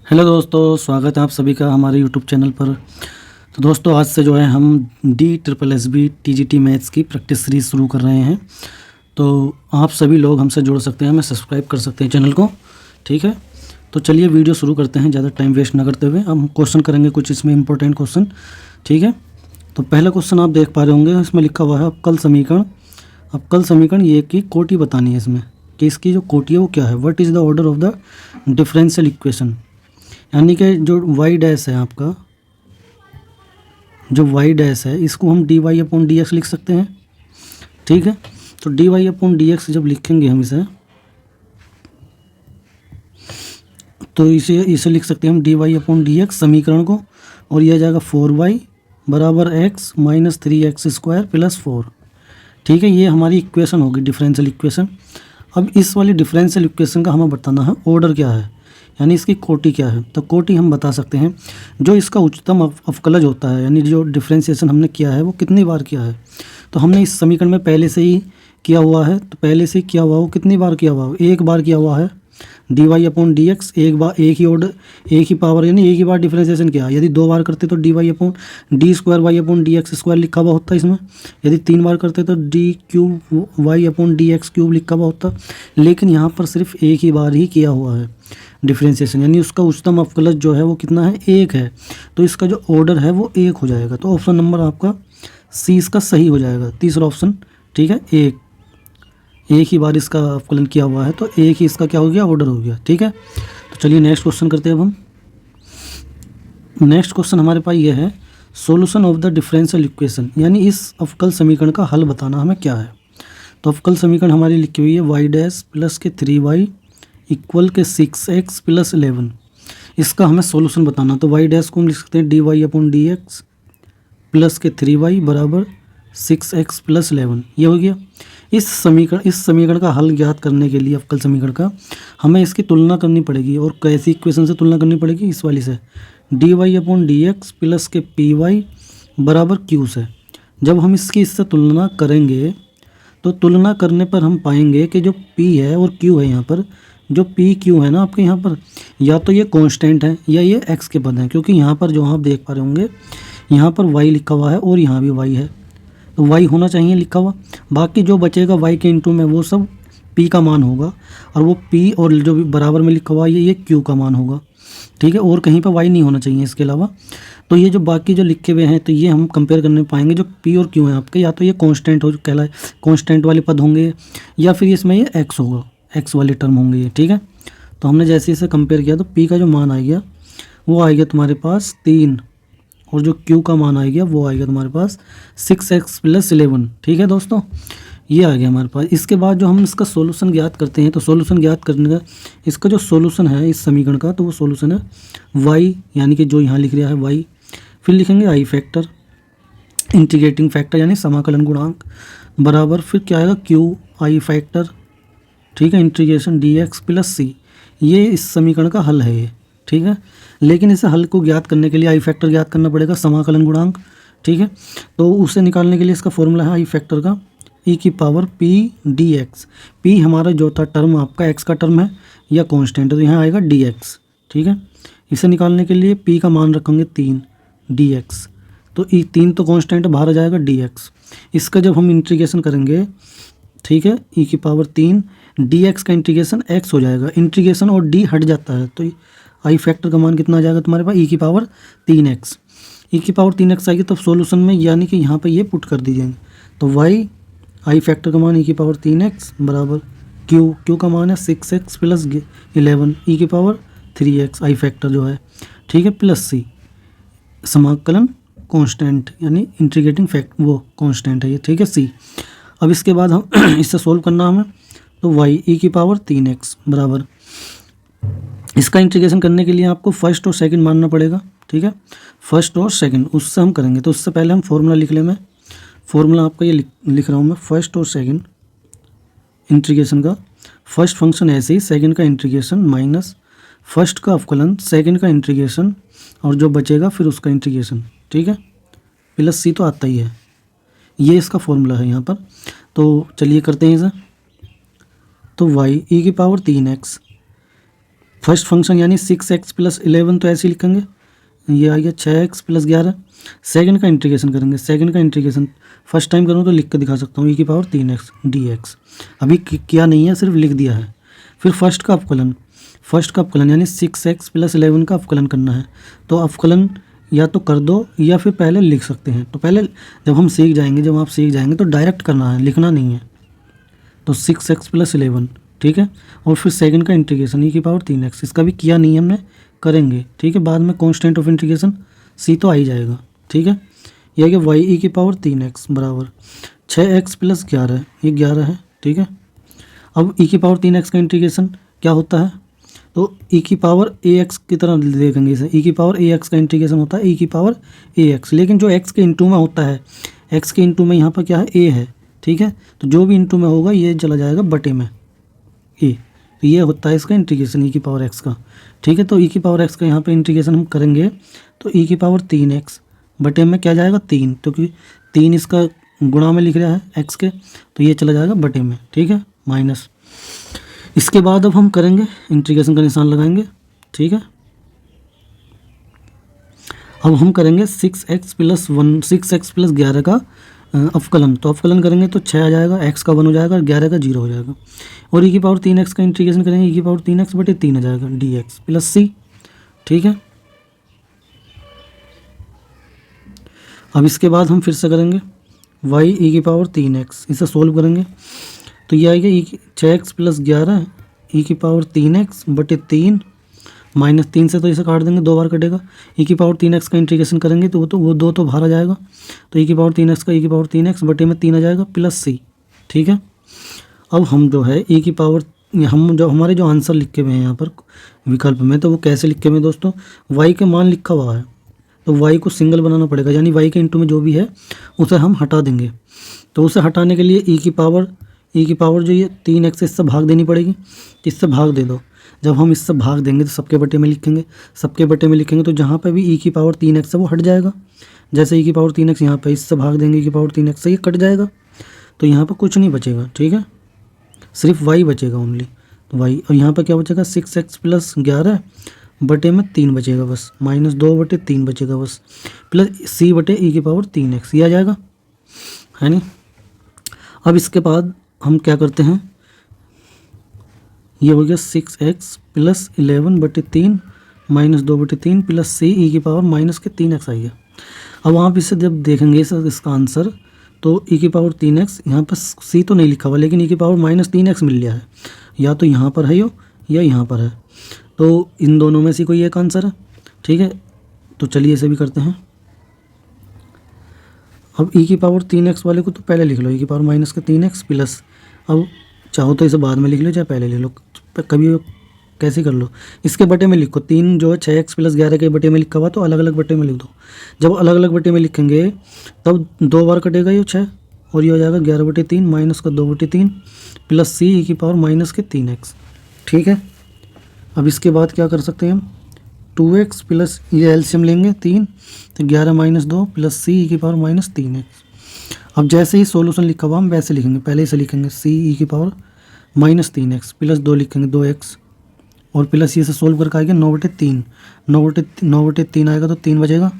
Hello दोस्तों, स्वागत है आप सभी का हमारे यूट्यूब चैनल पर। तो दोस्तों, आज से जो है हम DSSB TGT मैथ्स की प्रैक्टिस सीरीज़ शुरू कर रहे हैं। तो आप सभी लोग हमसे जुड़ सकते हैं, हमें सब्सक्राइब कर सकते हैं चैनल को। ठीक है, तो चलिए वीडियो शुरू करते हैं, ज़्यादा टाइम वेस्ट ना करते हुए। हम क्वेश्चन करेंगे कुछ इसमें इंपॉर्टेंट क्वेश्चन। ठीक है, तो पहला क्वेश्चन आप देख पा रहे होंगे, इसमें लिखा हुआ है अवकल समीकरण। अवकल समीकरण ये की कोटि बतानी है इसमें कि इसकी जो कोटि है वो क्या है। What is the order of the differential equation, यानी कि जो y डैश है आपका, जो y डैश है इसको हम dy/dx लिख सकते हैं। ठीक है, तो dy/dx जब लिखेंगे हम इसे, तो इसे लिख सकते हैं हम dy/dx समीकरण को, और यह आ जाएगा 4y बराबर x माइनस 3x² प्लस 4। ठीक है, ये हमारी इक्वेशन होगी डिफरेंशियल इक्वेशन। अब इस वाली डिफरेंशियल इक्वेशन का हमें बताना है ऑर्डर क्या है, यानी इसकी कोटि क्या है। तो कोटि हम बता सकते हैं जो इसका उच्चतम अवकलज होता है, यानी जो डिफरेंशिएशन हमने किया है वो कितनी बार किया है। तो हमने इस समीकरण में पहले से ही किया हुआ है, तो पहले से किया हुआ वो कितनी बार किया हुआ, एक बार किया हुआ है dy/dx। एक बार एक ही ऑर्डर, एक ही पावर, यानी एक ही बार डिफरेंशिएशन किया। यदि दो बार करते तो dy/d² लिखा हुआ होता इसमें। यदि तीन बार करते तो d³ लिखा हुआ होता। लेकिन यहाँ पर सिर्फ एक ही बार ही किया हुआ है डिफरेंशिएशन, यानी उसका उच्चतम अवकलज जो है वो कितना है, एक है। तो इसका जो ऑर्डर है वो एक हो जाएगा। तो ऑप्शन नंबर आपका सी इसका सही हो जाएगा, तीसरा ऑप्शन। ठीक है, एक ही बार इसका अवकलन किया हुआ है, तो एक ही इसका क्या हो गया, ऑर्डर हो गया। ठीक है, तो चलिए नेक्स्ट क्वेश्चन करते हैं अब हम। नेक्स्ट क्वेश्चन हमारे पास ये है solution of the differential equation, यानी इस अवकल समीकरण का हल बताना हमें क्या है। तो अवकल समीकरण हमारी लिखी हुई है y डैश प्लस के 3y इक्वल के 6x प्लस 11। इसका हमें सॉल्यूशन बताना। तो y डैश को हम लिख सकते हैं dy/dx प्लस के 3y बराबर 6x प्लस 11। ये हो गया। इस समीकरण का हल ज्ञात करने के लिए अवकल समीकरण का हमें इसकी तुलना करनी पड़ेगी। और कैसी इक्वेशन से तुलना करनी पड़ेगी, इस वाली से, dy/dx प्लस के py बराबर q से। जब हम इससे तुलना करेंगे तो तुलना करने पर हम पाएंगे कि जो p है और q है, यहाँ पर जो p q है ना आपके यहाँ पर, या तो ये कांस्टेंट है या ये x के पद हैं। क्योंकि यहाँ पर जो आप देख पा रहे होंगे, यहाँ पर y लिखा हुआ है और यहाँ भी y है, तो y होना चाहिए लिखा हुआ। बाकी जो बचेगा y के इंटू में वो सब p का मान होगा, और वो p और जो भी बराबर में लिखा हुआ है ये q का मान होगा। ठीक है, और कहीं पर y नहीं होना चाहिए इसके अलावा। तो ये जो बाकी जो लिखे हुए हैं, तो ये हम कंपेयर करने पाएंगे जो p और q हैं आपके, या तो ये कांस्टेंट हो कहलाए, कांस्टेंट वाले पद होंगे, या फिर इसमें ये x होगा, x वाले टर्म होंगे ये। ठीक है, तो हमने जैसे इसे कंपेयर किया तो p का जो मान आ गया वो आ गया तुम्हारे पास 3, और जो q का मान आ गया वो आ गया तुम्हारे पास 6x प्लस 11। ठीक है दोस्तों, ये आ गया हमारे पास। इसके बाद जो हम इसका सॉल्यूशन ज्ञात करते हैं, तो सॉल्यूशन ज्ञात करने का इसका जो सॉल्यूशन है इस समीकरण का, तो वो सॉल्यूशन है y, यानी कि जो यहाँ लिख रहा है y, फिर लिखेंगे आई फैक्टर, इंटीग्रेटिंग फैक्टर यानी समाकलन गुणांक, बराबर फिर क्या आएगा q आई फैक्टर। ठीक है, इंटीग्रेशन dx प्लस c। ये इस समीकरण का हल है ये। ठीक है, लेकिन इसे हल को ज्ञात करने के लिए आई फैक्टर ज्ञात करना पड़ेगा, समाकलन गुणांक। ठीक है, तो उसे निकालने के लिए इसका फॉर्मूला है आई फैक्टर का e की पावर p dx। p हमारा जो था टर्म आपका x का टर्म है या कांस्टेंट है, तो यहाँ आएगा dx। ठीक है, इसे निकालने के लिए p का मान रखेंगे 3 dx, तो 3 तो कांस्टेंट बाहर आ जाएगा dx। इसका जब हम इंटीग्रेशन करेंगे, ठीक है, e की पावर 3 dx का इंटीग्रेशन x हो जाएगा, इंटीग्रेशन और d हट जाता है, तो आई फैक्टर का मान कितना आ जाएगा तुम्हारे पास, e की पावर 3x। e की पावर 3x आएगी तब सॉल्यूशन में, यानी कि यहाँ पे ये पुट कर दीजिएंगे, तो y आई फैक्टर का मान e की पावर 3x बराबर q का मान है 6x प्लस 11 e की पावर 3x आई फैक्टर जो है। ठीक है, प्लस c समाकलन कांस्टेंट, यानी इंटीग्रेटिंग फैक्ट वो कांस्टेंट है ये। ठीक है, c। अब इसके बाद हम इससे सोल्व करना हमें, तो y e की पावर 3x बराबर, इसका इंटीग्रेशन करने के लिए आपको फर्स्ट और सेकंड मानना पड़ेगा। ठीक है, फर्स्ट और सेकंड उससे हम करेंगे, तो उससे पहले हम फॉर्मूला लिख लें। मैं फॉर्मूला आपका ये लिख रहा हूँ मैं, फर्स्ट और सेकंड इंटीग्रेशन का। फर्स्ट फंक्शन ऐसे ही, सेकंड का इंटीग्रेशन माइनस फर्स्ट का अवकलन, सेकंड का इंटीग्रेशन, और जो बचेगा फिर उसका इंटीग्रेशन। ठीक है, प्लस सी तो आता ही है, ये इसका फॉर्मूला है यहाँ पर। तो चलिए करते हैं इसे। तो y e की पावर 3x फर्स्ट फंक्शन यानी 6x प्लस 11 तो ऐसे ही लिखेंगे, ये आ गया 6x प्लस 11। सेकंड का इंटीग्रेशन करेंगे, सेकंड का इंटीग्रेशन फर्स्ट टाइम करूँ तो लिख कर दिखा सकता हूँ, e की पावर 3x dx। अभी किया नहीं है, सिर्फ लिख दिया है। फिर फर्स्ट का अपकलन यानी 6x प्लस 11 का अपकलन करना है। तो अपकलन या तो कर दो या फिर पहले लिख सकते हैं। तो पहले जब आप सीख जाएंगे तो डायरेक्ट करना है, लिखना नहीं है। तो 6x प्लस 11, ठीक है। और फिर सेकंड का इंटीग्रेशन e की पावर 3x, इसका भी किया नहीं हमने, करेंगे, ठीक है। बाद में कांस्टेंट ऑफ इंटीग्रेशन c तो आ ही जाएगा, ठीक है। यह कि y e की पावर 3x बराबर 6x प्लस 11, ये 11 है, ठीक है। अब e की पावर 3x का इंटीग्रेशन क्या होता है, तो e की पावर ax की तरह देखेंगे इसे। e की पावर ax का इंटीग्रेशन होता है e की पावर ax, लेकिन जो x के इंटू में होता है, x के इंटू में यहाँ पर क्या है, a है, ठीक है। तो जो भी इंटू में होगा ये चला जाएगा बटे में a, तो ये होता है इसका इंटीग्रेशन e की पावर x का, ठीक है। तो e की पावर x का यहाँ पे इंटीग्रेशन हम करेंगे तो e की पावर 3x बटे में क्या जाएगा 3, क्योंकि 3 इसका गुणा में लिख रहा है x के, तो ये चला जाएगा बटे में, ठीक है, माइनस। इसके बाद अब हम करेंगे इंटीग्रेशन का निशान लगाएंगे, ठीक है। अब हम करेंगे 6x प्लस 11 का अवकलन। तो अवकलन करेंगे तो 6 आ जाएगा, x का 1 हो जाएगा और 11 का 0 हो जाएगा। और e की पावर 3x का इंटीग्रेशन करेंगे, e की पावर 3x बटे 3 आ जाएगा dx प्लस c, ठीक है। अब इसके बाद हम फिर से करेंगे y e की पावर 3x, इसे सोल्व करेंगे तो ये आएगा 6x प्लस 11 e की पावर 3x बटे 3 माइनस 3 से तो इसे काट देंगे, 2 बार कटेगा। e की पावर 3x का इंटीग्रेशन करेंगे तो वो 2 तो बाहर आ जाएगा, तो e की पावर 3x का e की पावर 3x बटे में 3 आ जाएगा प्लस c, ठीक है। अब हम जो है e की पावर, हम जो हमारे जो आंसर लिखे हुए हैं यहाँ पर विकल्प में, तो वो कैसे लिखे हुए हैं दोस्तों, y के मान लिखा हुआ है तो y को सिंगल बनाना पड़ेगा, यानी y के इंटू में जो भी है उसे हम हटा देंगे। तो उसे हटाने के लिए e की पावर जो ये 3x इससे भाग देनी पड़ेगी, इससे भाग दे दो। जब हम इससे भाग देंगे तो सबके बटे में लिखेंगे, तो जहाँ पे भी e की पावर 3x है वो हट जाएगा। जैसे e की पावर 3x यहाँ पे इससे भाग देंगे, e की पावर 3x से ये कट जाएगा, तो यहाँ पर कुछ नहीं बचेगा, ठीक है, सिर्फ y बचेगा ओनली, तो y। और यहाँ पर क्या बचेगा 6x प्लस 11 बटे में 3 बचेगा बस, माइनस 2 बटे 3 बचेगा बस, प्लस c बटे e की पावर 3x, ये आ जाएगा, है नहीं। अब इसके बाद हम क्या करते हैं, ये हो गया 6x प्लस 11 बटे 3 माइनस 2 बटे 3 प्लस c e की पावर माइनस के 3x आ गया। अब आप इसे जब देखेंगे इसका आंसर, तो e की पावर 3x, यहाँ पर c तो नहीं लिखा हुआ लेकिन e की पावर माइनस 3x मिल गया है, या तो यहाँ पर है या यहाँ पर है, तो इन दोनों में से कोई एक आंसर है, ठीक है। तो चलिए इसे भी करते हैं। अब e की पावर 3x वाले को तो पहले लिख लो, e की पावर माइनस के 3x प्लस, अब चाहो तो इसे बाद में लिख लो चाहे पहले लिख लो, कभी कैसे कर लो। इसके बटे में लिखो, 3 जो है 6x प्लस 11 के बटे में लिखा हुआ तो अलग अलग बटे में लिख दो। जब अलग अलग बटे में लिखेंगे तब 2 बार कटेगा ये 6, और ये हो जाएगा 11 बटे 3 माइनस का 2 बटे 3 प्लस c e की पावर माइनस के 3x, ठीक है। अब इसके बाद क्या कर सकते हैं हम, 2x प्लस ये एलसीएम लेंगे 3, तो 11 माइनस 2 प्लस c e की पावर माइनस 3x। अब जैसे ही सॉल्यूशन लिखा हुआ हम वैसे लिखेंगे, पहले इसे लिखेंगे c e की पावर माइनस 3x प्लस 2 लिखेंगे 2x, और प्लस ये से सोल्व करके आएगा 9 बटे 3, 9 बटे 3 आएगा तो 3 बचेगा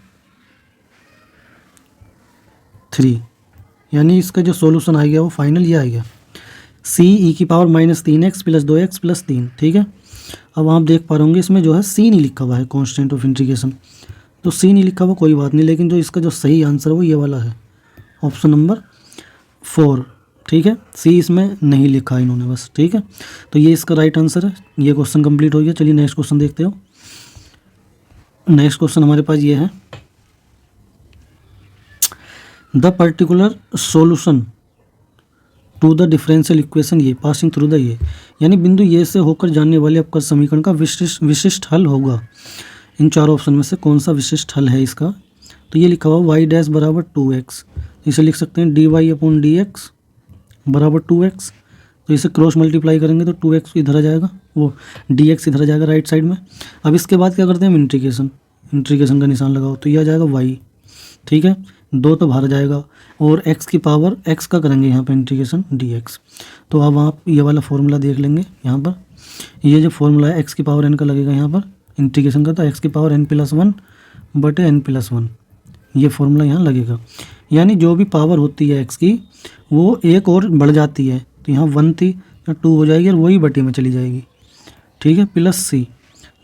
3, यानी इसका जो सॉल्यूशन आ गया वो फाइनल ये आ गया c e की power minus 3x plus 2x plus 3, ठीक है। अब आप देख पा रहे होंगे इसमें जो है c नहीं लिखा हुआ है, कांस्टेंट ऑफ इंटीग्रेशन, तो c नहीं लिखा हुआ कोई बात नहीं, लेकिन जो इसका जो सही आंसर है वो ये वाला है, ऑप्शन नंबर 4, ठीक है। c इसमें नहीं लिखा है इन्होंने बस, ठीक है। तो ये इसका राइट आंसर है। ये क्वेश्चन कंप्लीट हो गया। चलिए नेक्स्ट क्वेश्चन देखते हो। नेक्स्ट क्वेश्चन हमारे पास ये है, the particular solution to the differential equation ये पासिंग थ्रू द ये, यानी बिंदु ये से होकर जाने वाले अवकल समीकरण का विशिष्ट हल होगा। इन 4 ऑप्शन में से कौन सा विशिष्ट हल है इसका, तो ये लिखा हुआ y डैश बराबर 2x, इसे लिख सकते हैं dy अपॉन dx बराबर 2x, तो इसे क्रॉस मल्टीप्लाई करेंगे तो 2x इधर आ जाएगा, वो dx इधर आ जाएगा राइट साइड में। अब इसके बाद क्या करते हैं हम इंटीग्रेशन का निशान लगाओ, तो ये आ जाएगा y, ठीक है, 2 तो बाहर जाएगा, और x की पावर x का करेंगे यहाँ पर इंटीग्रेशन dx। तो अब आप ये वाला फॉर्मूला देख लेंगे यहाँ पर, ये जो फॉर्मूला है एक्स की पावर एन का लगेगा यहाँ पर इंटीग्रेशन का, तो एक्स की पावर एन प्लस वन बटे एन प्लस वन, ये फॉर्मूला यहाँ लगेगा। यानी जो भी पावर होती है एक्स की वो एक और बढ़ जाती है, तो यहाँ वन थी या टू हो जाएगी और वही बटे में चली जाएगी, ठीक है, प्लस सी,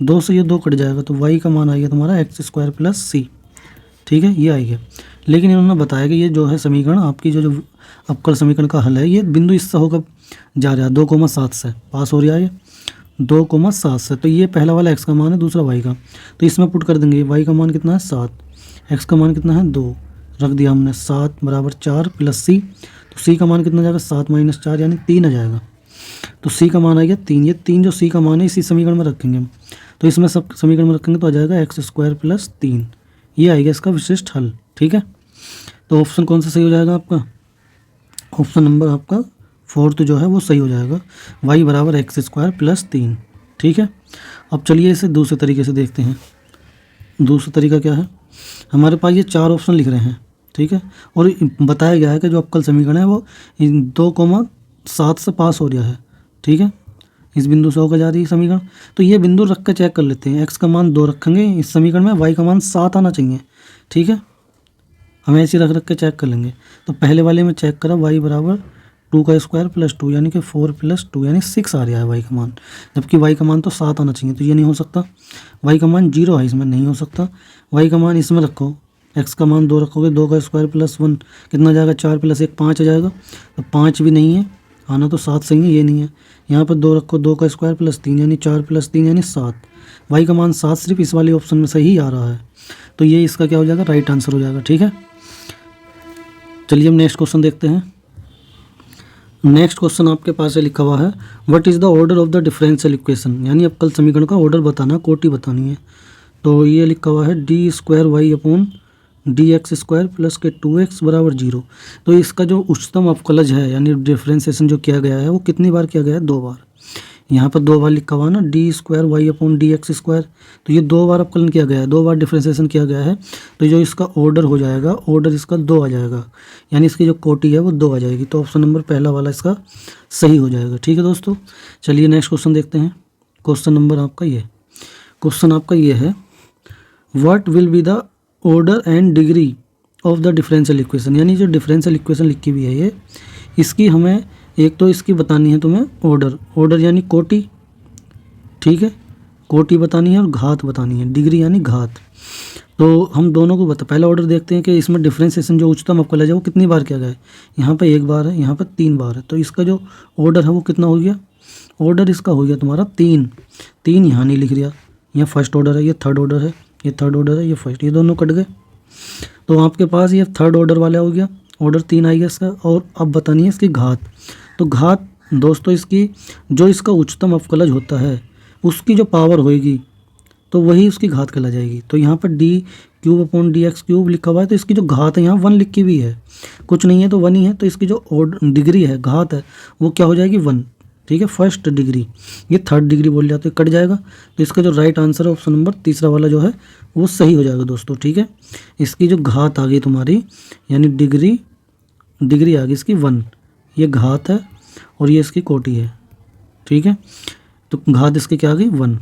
दो से ये दो कट जाएगा, तो वाई का मान आएगा तुम्हारा एक्स स्क्वायर प्लस सी, ठीक है, ये आएगा। लेकिन इन्होंने बताया कि ये जो है समीकरण आपकी जो अवकल समीकरण का हल है, ये बिंदु इससे होकर जा रहा है 2,7 से पास हो रहा है, 2,7 से, तो ये पहला वाला एक्स का मान है, दूसरा वाई का, तो इसमें पुट कर देंगे। वाई का मान कितना है 7, एक्स का मान कितना है 2, रख दिया हमने, 7 बराबर 4 प्लस सी, तो सी का मान कितना जाएगा 7 माइनस 4 यानी 3 आ जाएगा, तो सी का मान आ गया 3। ये 3 जो सी का मान है इसी समीकरण में रखेंगे हम, तो इसमें सब समीकरण में रखेंगे तो आ जाएगा एक्स स्क्वायर प्लस 3, ये आएगा इसका विशिष्ट हल, ठीक है। तो ऑप्शन कौन सा सही हो जाएगा आपका, ऑप्शन नंबर आपका 4 जो है वो सही हो जाएगा, वाई बराबर एक्स स्क्वायर प्लस 3, ठीक है। अब चलिए इसे दूसरे तरीके से देखते हैं। दूसरा तरीका क्या है, हमारे पास ये 4 ऑप्शन लिख रहे हैं, ठीक है, और बताया गया है कि जो अवकल समीकरण है वो 2,7 से पास हो रहा है, ठीक है, इस बिंदु से होकर जा रही है समीकरण। तो ये बिंदु रख कर चेक कर लेते हैं, एक्स का मान 2 रखेंगे इस समीकरण में, वाई का मान 7 आना चाहिए, ठीक है, हम ऐसे रख के चेक कर लेंगे। तो पहले वाले में चेक करा, वाई बराबर 2 का स्क्वायर प्लस 2 यानी कि 4 प्लस 2 यानी 6 आ रहा है वाई का मान, जबकि वाई का मान तो 7 आना चाहिए, तो ये नहीं हो सकता। वाई का मान 0 है, इसमें नहीं हो सकता। वाई का मान इसमें रखो, एक्स का मान 2 रखोगे, 2 का स्क्वायर प्लस 1 कितना जाएगा, 4 प्लस 1 5 आ जाएगा, तो 5 भी नहीं है, आना तो 7 सही है, ये नहीं है। यहाँ पर 2 रखो, 2 का स्क्वायर प्लस 3 यानी 4 प्लस 3 यानी 7, वाई का मान 7 सिर्फ इस वाले ऑप्शन में सही आ रहा है, तो ये इसका क्या हो जाएगा, राइट आंसर हो जाएगा, ठीक है। चलिए हम नेक्स्ट क्वेश्चन देखते हैं। नेक्स्ट क्वेश्चन आपके पास है लिखा हुआ है, what is the order of the differential equation, यानी अवकल समीकरण का ऑर्डर बताना, कोटि बतानी है। तो ये लिखा हुआ है D square Y upon D X square plus के 2x बराबर 0। तो इसका जो उच्चतम अवकलज है यानी डिफरेंशिएशन जो किया गया है वो कितनी बार किया गया है, 2 बार। यहाँ पर 2 बार लिखा हुआ है ना, D square Y upon D X square, तो ये 2 बार अवकलन किया गया है, 2 बार डिफरेंशिएशन किया गया है, तो जो इसका ऑर्डर हो जाएगा, ऑर्डर इसका 2 आ जाएगा, यानी इसकी जो कोटि है वो 2 आ जाएगी, तो ऑप्शन नंबर पहला वाला इसका सही हो जाएगा, ठीक है दोस्तों। चलिए नेक्स्ट क्वेश्चन देखते हैं। क्वेश्चन नंबर आपका ये, क्वेश्चन आपका ये है, what will be the order and degree of the differential equation, यानी जो डिफरेंशियल इक्वेशन लिखी हुई है ये, इसकी हमें एक तो इसकी बतानी है तुम्हें ऑर्डर, ऑर्डर यानी कोटि, ठीक है, कोटि बतानी है और घात बतानी है, डिग्री यानी घात। तो हम दोनों को पहला ऑर्डर देखते हैं कि इसमें डिफरेंशिएशन जो उच्चतम अवकलज है वो कितनी बार किया गया है, यहाँ पर 1 बार है, यहाँ पर 3 बार है, तो इसका जो ऑर्डर है वो कितना हो गया, ऑर्डर इसका हो गया तुम्हारा 3 यहाँ नहीं लिख रहा, यहाँ फर्स्ट ऑर्डर है, ये थर्ड ऑर्डर है, ये थर्ड ऑर्डर है, ये फर्स्ट, ये दोनों कट गए, तो आपके पास ये थर्ड ऑर्डर वाला हो गया, ऑर्डर 3 आएगा इसका। और अब बतानी है इसकी घात, तो घात दोस्तों इसकी जो इसका उच्चतम अवकलज होता है उसकी जो पावर होएगी तो वही उसकी घात कहला जाएगी। तो यहाँ पर D cube upon D x cube लिखा हुआ है, तो इसकी जो घात है यहाँ 1 लिखी हुई है, कुछ नहीं है तो 1 ही है, तो इसकी जो डिग्री है, घात है, वो क्या हो जाएगी 1, ठीक है, फर्स्ट डिग्री, ये थर्ड डिग्री बोल जाते कट जाएगा, तो इसका जो राइट आंसर है ऑप्शन नंबर तीसरा वाला जो है वो सही हो जाएगा दोस्तों, ठीक है। इसकी जो घात आ गई तुम्हारी यानी डिग्री आ गई इसकी 1, ये घात है और ये इसकी कोटि है, ठीक है, तो घात इसकी क्या आ गई 1।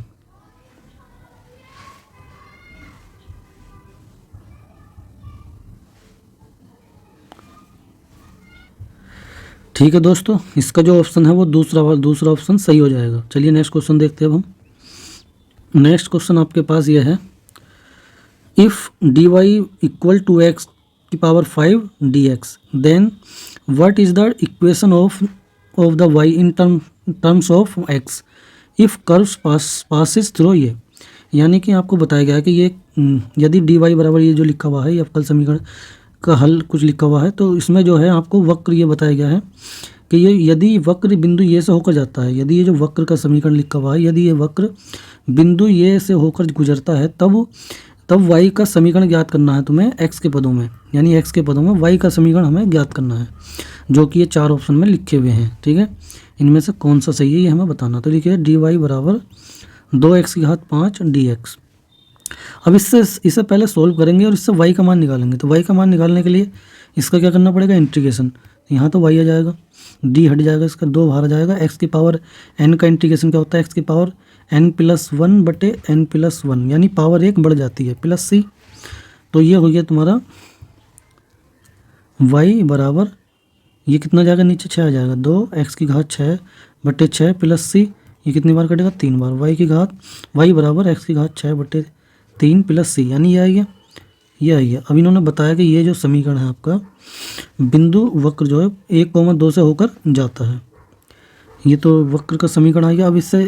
ठीक है दोस्तों, इसका जो ऑप्शन है वो दूसरा ऑप्शन सही हो जाएगा। चलिए नेक्स्ट क्वेश्चन देखते हैं अब हम। नेक्स्ट क्वेश्चन आपके पास ये है, if d y equal to x की power 5 d x, then what is the equation of the y in terms of x if curves passes through ये, यानी कि आपको बताया गया है कि ये यदि डी वाई बराबर ये जो लिखा हुआ है ये अवकल समीकरण का हल कुछ लिखा हुआ है, तो इसमें जो है आपको वक्र ये बताया गया है कि ये यदि वक्र बिंदु ये से होकर जाता है, यदि ये जो वक्र का समीकरण लिखा हुआ है यदि ये वक्र बिंदु ये से होकर गुजरता है तब वाई का समीकरण ज्ञात करना है तुम्हें एक्स के पदों में, यानी एक्स के पदों में वाई का समीकरण हमें ज्ञात करना है, जो कि ये 4 ऑप्शन में लिखे हुए हैं, ठीक है। इनमें से कौन सा सही है ये हमें बताना। तो लिखिए डी वाई बराबर 2x की घात 5 dx। अब इसे पहले सोल्व करेंगे और इससे y का मान निकालेंगे। तो y का मान निकालने के लिए इसका क्या करना पड़ेगा, इंटीग्रेशन। यहाँ तो y आ जाएगा, d हट जाएगा, इसका 2 बाहर आ जाएगा। x की पावर n का इंटीग्रेशन क्या होता है, x की पावर n+1 बटे n+1, यानी पावर 1 बढ़ जाती है, प्लस c। तो ये हो गया तुम्हारा y बराबर, ये कितना जाएगा नीचे, 6 आ जाएगा, 2x की घात 6 बटे 6 प्लस c, ये कितनी बार कटेगा, 3 बार। y बराबर x की घात 6 बटे 3 प्लस c, यानी ये आ गया, ये आ गया। अब इन्होंने बताया कि ये जो समीकरण है आपका, बिंदु वक्र जो है 1,2 से होकर जाता है। ये तो वक्र का समीकरण आ गया। अब इससे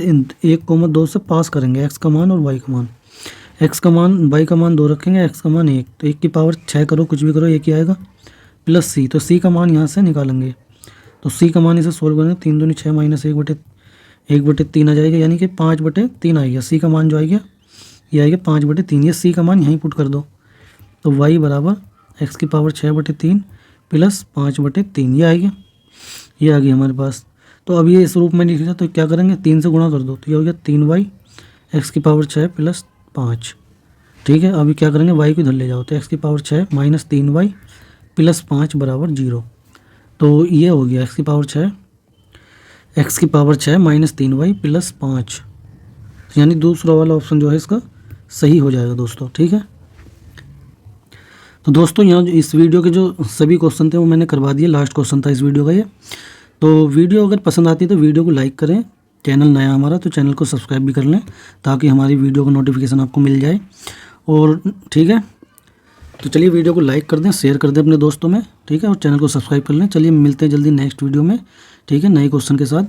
1,2 से पास करेंगे x का मान और y का मान। x का मान, y का मान 2 रखेंगे, x का मान 1, तो 1 की पावर 6 करो, कुछ भी करो, 1 ही आएगा, प्लस c। तो c का मान यहाँ से निकालेंगे, तो c का मान इसे सोल्व करेंगे, 3 दूनी 6 माइनस 1/3 आ जाएगा, यानी कि 5/3 आएगा। c का मान जो आएगा ये आएगा 5/3, ये c का मान यहीं पुट कर दो। तो y बराबर x की पावर 6/3 प्लस 5/3, ये आएगा, ये आ गई हमारे पास। तो अब ये इस रूप में लिख लिया, तो क्या करेंगे, 3 से गुणा कर दो, तो ये हो गया 3y x की पावर 6 प्लस 5। ठीक है, अभी क्या करेंगे, y को इधर ले जाओ, तो x की पावर 6 माइनस 3y प्लस 5 बराबर 0। तो ये हो गया x की पावर 6 माइनस 3y प्लस 5, यानी दूसरा वाला ऑप्शन जो है इसका सही हो जाएगा दोस्तों। ठीक है, तो दोस्तों यहाँ इस वीडियो के जो सभी क्वेश्चन थे वो मैंने करवा दिए, लास्ट क्वेश्चन था इस वीडियो का ये। तो वीडियो अगर पसंद आती है तो वीडियो को लाइक करें, चैनल नया हमारा तो चैनल को सब्सक्राइब भी कर लें, ताकि हमारी वीडियो का नोटिफिकेशन आपको मिल जाए। और ठीक है, तो चलिए वीडियो को लाइक कर दें, शेयर कर दें अपने दोस्तों में, ठीक है, और चैनल को सब्सक्राइब कर लें। चलिए मिलते हैं जल्दी नेक्स्ट वीडियो में, ठीक है, नए क्वेश्चन के साथ।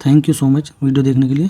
Thank you so much video देखने के लिए।